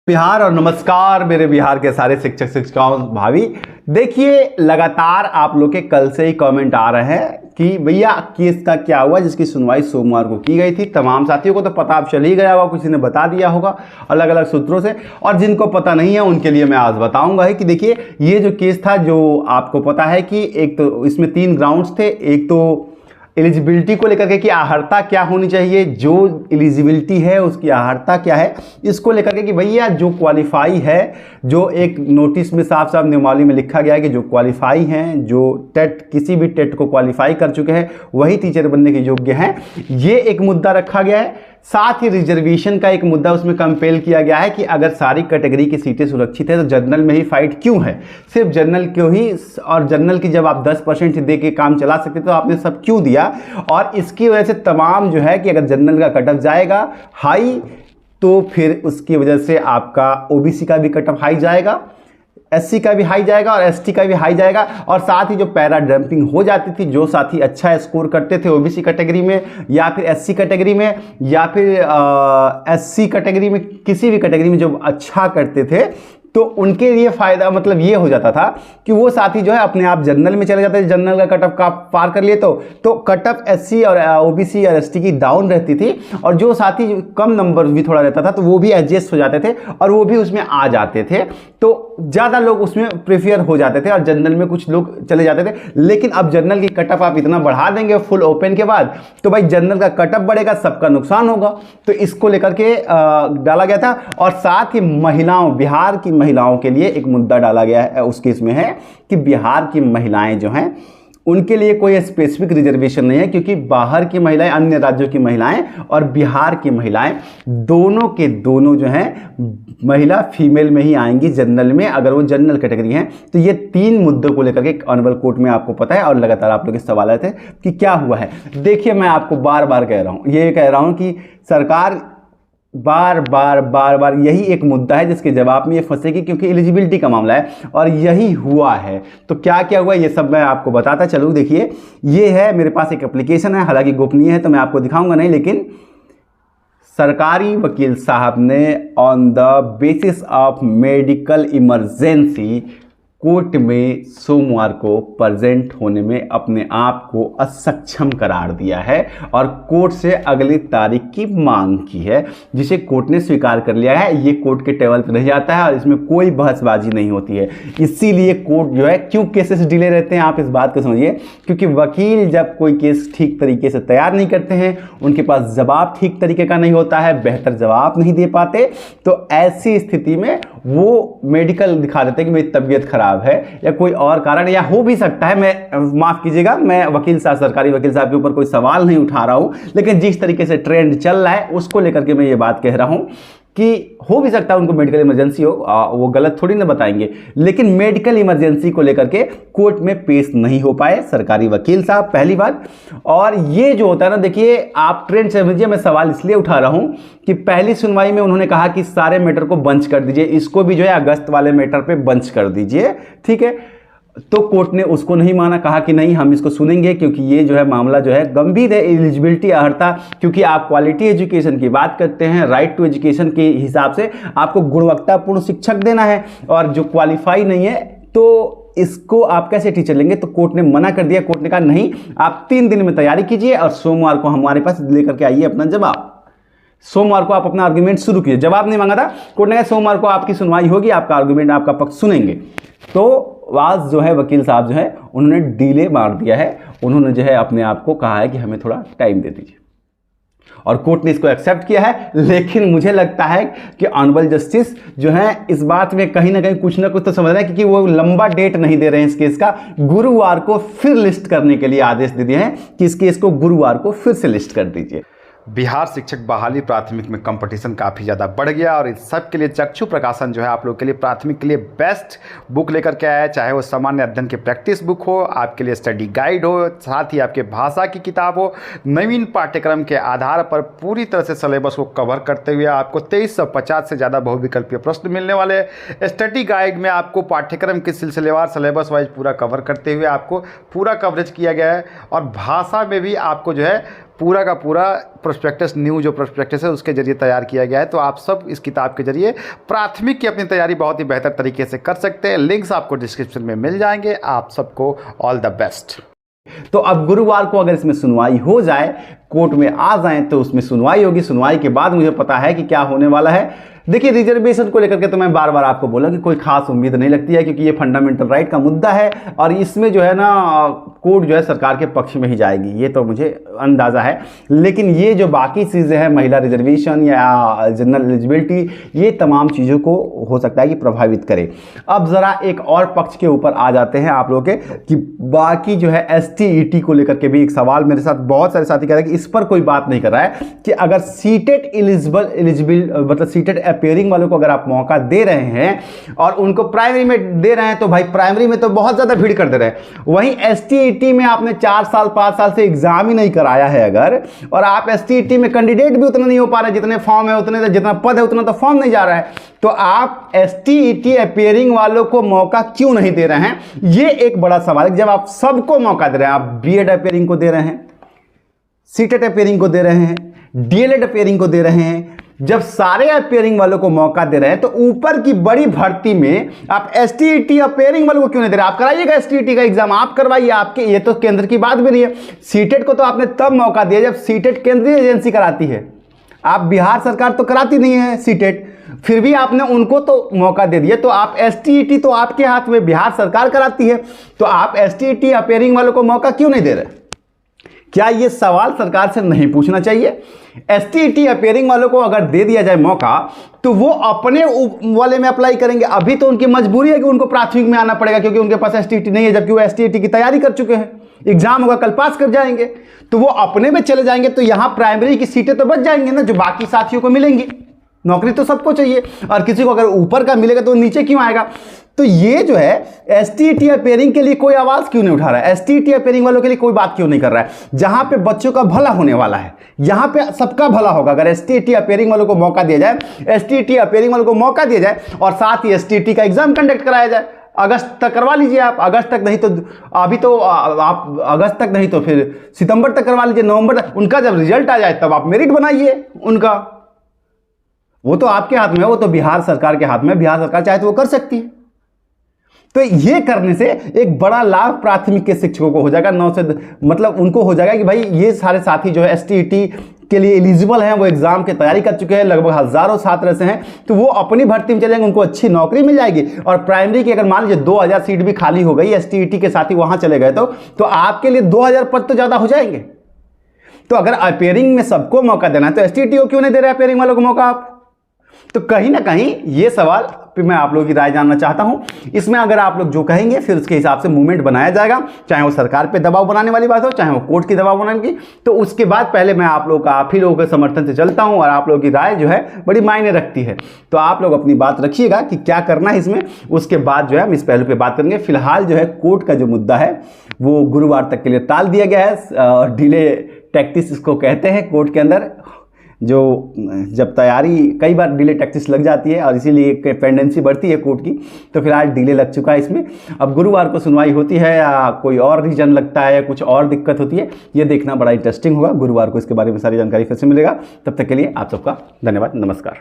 बिहार और नमस्कार मेरे बिहार के सारे शिक्षक शिक्षिकाओं भाभी। देखिए लगातार आप लोग के कल से ही कमेंट आ रहे हैं कि भैया केस का क्या हुआ जिसकी सुनवाई सोमवार को की गई थी। तमाम साथियों को तो पता अब चल ही गया होगा, किसी ने बता दिया होगा अलग अलग सूत्रों से, और जिनको पता नहीं है उनके लिए मैं आज बताऊंगा है कि देखिए ये जो केस था, जो आपको पता है कि एक तो इसमें 3 ग्राउंड्स थे। एक तो एलिजिबिलिटी को लेकर के कि अर्हता क्या होनी चाहिए, जो एलिजिबिलिटी है उसकी अर्हता क्या है, इसको लेकर के कि भैया जो क्वालिफाई है, जो एक नोटिस में साफ साफ नियमावली में लिखा गया है कि जो क्वालिफाई हैं, जो टेट किसी भी टेट को क्वालिफाई कर चुके हैं वही टीचर बनने के योग्य हैं, ये एक मुद्दा रखा गया है। साथ ही रिजर्वेशन का एक मुद्दा उसमें कंपेल किया गया है कि अगर सारी कैटेगरी की सीटें सुरक्षित है तो जनरल में ही फाइट क्यों है, सिर्फ जनरल क्यों ही, और जनरल की जब आप 10% दे के काम चला सकते तो आपने सब क्यों दिया। और इसकी वजह से तमाम जो है कि अगर जनरल का कट ऑफ जाएगा हाई तो फिर उसकी वजह से आपका ओबीसी का भी कट ऑफ हाई जाएगा, एससी का भी हाई जाएगा और एसटी का भी हाई जाएगा। और साथ ही जो पैरा डंपिंग हो जाती थी, जो साथी अच्छा स्कोर करते थे ओबीसी कैटेगरी में या फिर एससी कैटेगरी में या फिर एससी कैटेगरी में, किसी भी कैटेगरी में जो अच्छा करते थे, तो उनके लिए फायदा मतलब ये हो जाता था कि वो साथी जो है अपने आप जनरल में चले जाते थे। जनरल का कट ऑफ का पार कर लिए तो कट ऑफ एससी और ओबीसी और एसटी की डाउन रहती थी, और जो साथी कम नंबर भी थोड़ा रहता था तो वो भी एडजस्ट हो जाते थे और वो भी उसमें आ जाते थे, तो ज़्यादा लोग उसमें प्रेफर हो जाते थे और जनरल में कुछ लोग चले जाते थे। लेकिन अब जनरल की कट ऑफ आप इतना बढ़ा देंगे फुल ओपन के बाद, तो भाई जनरल का कट ऑफ बढ़ेगा, सबका नुकसान होगा, तो इसको लेकर के डाला गया था। और साथ ही महिलाओं, बिहार की महिलाओं के लिए एक मुद्दा डाला गया है उस केस में है कि बिहार की महिलाएं जो हैं उनके लिए कोई स्पेसिफिक रिजर्वेशन नहीं है, क्योंकि बाहर की महिलाएं, अन्य राज्यों की महिलाएं और बिहार की महिलाएं दोनों के दोनों जो हैं महिला फीमेल में ही आएंगी जनरल में, अगर वो जनरल कैटेगरी हैं। तो ये 3 मुद्दों को लेकर के ऑनरेबल कोर्ट में आपको पता है और लगातार आप लोग के सवाल आए थे कि क्या हुआ है। देखिए मैं आपको बार बार कह रहा हूँ, ये कह रहा हूँ कि सरकार बार बार यही एक मुद्दा है जिसके जवाब में ये फंसेगी, क्योंकि एलिजिबिलिटी का मामला है और यही हुआ है। तो क्या क्या हुआ ये सब मैं आपको बताता चलूँ। देखिए ये है मेरे पास एक एप्लीकेशन है, हालांकि गोपनीय है तो मैं आपको दिखाऊंगा नहीं, लेकिन सरकारी वकील साहब ने on the basis of medical emergency court में सोमवार को प्रेजेंट होने में अपने आप को असक्षम करार दिया है और कोर्ट से अगली तारीख की मांग की है, जिसे कोर्ट ने स्वीकार कर लिया है। ये कोर्ट के टेबल पर रह जाता है और इसमें कोई बहसबाजी नहीं होती है। इसीलिए कोर्ट जो है, क्यों केसेस डिले रहते हैं आप इस बात को समझिए, क्योंकि वकील जब कोई केस ठीक तरीके से तैयार नहीं करते हैं, उनके पास जवाब ठीक तरीके का नहीं होता है, बेहतर जवाब नहीं दे पाते, तो ऐसी स्थिति में वो मेडिकल दिखा देते हैं कि मेरी तबीयत खराब है या कोई और कारण, या हो भी सकता है, मैं माफ कीजिएगा, मैं वकील साहब, सरकारी वकील साहब के ऊपर कोई सवाल नहीं उठा रहा हूं, लेकिन जिस तरीके से ट्रेंड चल रहा है उसको लेकर के मैं ये बात कह रहा हूं कि हो भी सकता है उनको मेडिकल इमरजेंसी हो, वो गलत थोड़ी ना बताएंगे, लेकिन मेडिकल इमरजेंसी को लेकर के कोर्ट में पेश नहीं हो पाए सरकारी वकील साहब, पहली बात। और ये जो होता है ना, देखिए आप ट्रेंड समझिए, मैं सवाल इसलिए उठा रहा हूं कि पहली सुनवाई में उन्होंने कहा कि सारे मैटर को बंच कर दीजिए, इसको भी जो है अगस्त वाले मैटर पे बंच कर दीजिए, ठीक है। तो कोर्ट ने उसको नहीं माना, कहा कि नहीं हम इसको सुनेंगे, क्योंकि ये जो है मामला जो है गंभीर है, एलिजिबिलिटी अर्हता, क्योंकि आप क्वालिटी एजुकेशन की बात करते हैं, राइट टू एजुकेशन के हिसाब से आपको गुणवत्तापूर्ण शिक्षक देना है, और जो क्वालिफाई नहीं है तो इसको आप कैसे टीचर लेंगे। तो कोर्ट ने मना कर दिया। कोर्ट ने कहा नहीं, आप 3 दिन में तैयारी कीजिए और सोमवार को हमारे पास लेकर के आइए अपना जवाब। सोमवार को आप अपना आर्गुमेंट शुरू कीजिए। जवाब नहीं मांगा था कोर्ट ने, कहा सोमवार को आपकी सुनवाई होगी, आपका आर्गुमेंट, आपका पक्ष सुनेंगे। तो आज जो है वकील साहब जो है उन्होंने डिले मार दिया है, उन्होंने जो है अपने आप को कहा है कि हमें थोड़ा टाइम दे दीजिए, और कोर्ट ने इसको एक्सेप्ट किया है। लेकिन मुझे लगता है कि ऑनरेबल जस्टिस जो है इस बात में कहीं ना कहीं कुछ ना कुछ तो समझ रहे हैं, क्योंकि वो लंबा डेट नहीं दे रहे हैं इस केस का। गुरुवार को फिर लिस्ट करने के लिए आदेश दे दिए हैं कि इस केस को गुरुवार को फिर से लिस्ट कर दीजिए। बिहार शिक्षक बहाली प्राथमिक में कंपटीशन काफ़ी ज़्यादा बढ़ गया और इस सब के लिए चक्षु प्रकाशन जो है आप लोग के लिए प्राथमिक के लिए बेस्ट बुक लेकर के आया है। चाहे वो सामान्य अध्ययन की प्रैक्टिस बुक हो, आपके लिए स्टडी गाइड हो, साथ ही आपके भाषा की किताब हो, नवीन पाठ्यक्रम के आधार पर पूरी तरह से सिलेबस को कवर करते हुए आपको 2350 से ज़्यादा बहुविकल्पीय प्रश्न मिलने वाले हैं। स्टडी गाइड में आपको पाठ्यक्रम के सिलसिलेवार सिलेबस वाइज पूरा कवर करते हुए आपको पूरा कवरेज किया गया है, और भाषा में भी आपको जो है पूरा का पूरा प्रोस्पेक्टस, न्यू जो प्रोस्पेक्टस है उसके जरिए तैयार किया गया है। तो आप सब इस किताब के जरिए प्राथमिक की अपनी तैयारी बहुत ही बेहतर तरीके से कर सकते हैं। लिंक्स आपको डिस्क्रिप्शन में मिल जाएंगे। आप सबको ऑल द बेस्ट। तो अब गुरुवार को अगर इसमें सुनवाई हो जाए, कोर्ट में आ जाए, तो उसमें सुनवाई होगी। सुनवाई के बाद मुझे पता है कि क्या होने वाला है। देखिए, रिजर्वेशन को लेकर के तो मैं बार बार आपको बोला कि कोई खास उम्मीद नहीं लगती है, क्योंकि ये फंडामेंटल राइट का मुद्दा है और इसमें जो है ना कोर्ट जो है सरकार के पक्ष में ही जाएगी, ये तो मुझे अंदाज़ा है। लेकिन ये जो बाकी चीज़ें हैं, महिला रिजर्वेशन या जनरल एलिजिबिलिटी, ये तमाम चीज़ों को हो सकता है कि प्रभावित करे। अब ज़रा एक और पक्ष के ऊपर आ जाते हैं आप लोग के, कि बाकी जो है ST-ET को लेकर के भी एक सवाल मेरे साथ बहुत सारे साथी कह रहे हैं कि इस पर कोई बात नहीं कर रहा है कि अगर सीटेट एलिजिबल मतलब सीटेट अपेयरिंग वालों को अगर आप मौका दे रहे हैं और उनको प्राइमरी में दे रहे हैं, तो भाई प्राइमरी में तो बहुत ज़्यादा भीड़ कर दे रहे हैं। वहीं ST-ET में आपने 4 साल 5 साल से एग्जाम ही नहीं कराया है अगर, और आप ST-ET में कैंडिडेट भी उतना नहीं हो पा रहे, जितने फॉर्म है उतने, जितना पद है उतना तो फॉर्म नहीं जा रहा है, तो आप ST-ET अपेयरिंग वालों को मौका क्यों नहीं दे रहे हैं? ये एक बड़ा सवाल है। जब आप सबको मौका दे रहे हैं, आप BEd अपेयरिंग को दे रहे हैं, सीटेट अपेयरिंग को दे रहे हैं, DLED अपेयरिंग को दे रहे हैं, जब सारे अपेयरिंग वालों को मौका दे रहे हैं, तो ऊपर की बड़ी भर्ती में आप ST-ET अपेयरिंग वालों को क्यों नहीं दे रहे? आप कराइएगा ST-ET का एग्जाम, आप करवाइए। आपके ये तो केंद्र की बात भी नहीं है। सीटेट को तो आपने तब मौका दिया जब सीटेट केंद्रीय एजेंसी कराती है। आप बिहार सरकार तो कराती नहीं है सीटेट, फिर भी आपने उनको तो मौका दे दिया। तो आप ST-ET तो आपके हाथ में बिहार सरकार कराती है, तो आप ST-ET अपेयरिंग वालों को मौका क्यों नहीं दे रहे? क्या ये सवाल सरकार से नहीं पूछना चाहिए? ST-ET अपेयरिंग वालों को अगर दे दिया जाए मौका, तो वो अपने वाले में अप्लाई करेंगे। अभी तो उनकी मजबूरी है कि उनको प्राथमिक में आना पड़ेगा, क्योंकि उनके पास ST-ET नहीं है, जबकि वो ST-ET की तैयारी कर चुके हैं। एग्जाम होगा, कल पास कर जाएंगे, तो वो अपने में चले जाएंगे। तो यहां प्राइमरी की सीटें तो बच जाएंगी ना, जो बाकी साथियों को मिलेंगी। नौकरी तो सबको चाहिए, और किसी को अगर ऊपर का मिलेगा तो नीचे क्यों आएगा? तो ये जो है ST-ET अपेयरिंग के लिए कोई आवाज क्यों नहीं उठा रहा है? ST-ET अपेयरिंग वालों के लिए कोई बात क्यों नहीं कर रहा है? जहां पे बच्चों का भला होने वाला है, यहां पे सबका भला होगा अगर ST-ET अपेयरिंग वालों को मौका दिया जाए, ST-ET अपेयरिंग वालों को मौका दिया जाए, और साथ ही ST-ET का एग्जाम कंडक्ट कराया जाए। अगस्त तक करवा लीजिए आप, अगस्त तक नहीं तो अभी तो आप अगस्त तक नहीं तो फिर सितंबर तक करवा लीजिए, नवंबर तक। उनका जब रिजल्ट आ जाए तब आप मेरिट बनाइए उनका। वो तो आपके हाथ में है, वो तो बिहार सरकार के हाथ में। बिहार सरकार चाहे तो वो कर सकती है। तो ये करने से एक बड़ा लाभ प्राथमिक के शिक्षकों को हो जाएगा। 9 से मतलब उनको हो जाएगा कि भाई ये सारे साथी जो है ST-ET के लिए एलिजिबल हैं, वो एग्जाम की तैयारी कर चुके हैं, लगभग हजारों छात्र ऐसे हैं, तो वो अपनी भर्ती में चले जाएंगे, उनको अच्छी नौकरी मिल जाएगी। और प्राइमरी की अगर मान लीजिए 2000 सीट भी खाली हो गई, ST-ET के साथी वहां चले गए, तो आपके लिए 2000 पद तो ज्यादा हो जाएंगे। तो अगर अपेयरिंग में सबको मौका देना है, तो ST-ET को क्यों नहीं दे रहे अपेयरिंग वालों को मौका आप? तो कहीं ना कहीं ये सवाल पे मैं आप लोगों की राय जानना चाहता हूं। इसमें अगर आप लोग जो कहेंगे, फिर उसके हिसाब से मूवमेंट बनाया जाएगा, चाहे वो सरकार पे दबाव बनाने वाली बात हो, चाहे वो कोर्ट की दबाव बनाने की। तो उसके बाद पहले मैं आप लोगों का, आप ही लोगों के समर्थन से चलता हूं, और आप लोगों की राय जो है बड़ी मायने रखती है। तो आप लोग अपनी बात रखिएगा कि क्या करना है इसमें। उसके बाद जो है हम इस पहलू पे बात करेंगे। फिलहाल जो है कोर्ट का जो मुद्दा है वो गुरुवार तक के लिए टाल दिया गया है। डिले टैक्टिस इसको कहते हैं कोर्ट के अंदर, जो जब तैयारी कई बार डिले टैक्टिस लग जाती है और इसीलिए एक पेंडेंसी बढ़ती है कोर्ट की। तो फिलहाल डिले लग चुका है इसमें। अब गुरुवार को सुनवाई होती है या कोई और रीजन लगता है या कुछ और दिक्कत होती है, ये देखना बड़ा इंटरेस्टिंग होगा। गुरुवार को इसके बारे में सारी जानकारी फिर से मिलेगा। तब तक के लिए आप सबका धन्यवाद, नमस्कार।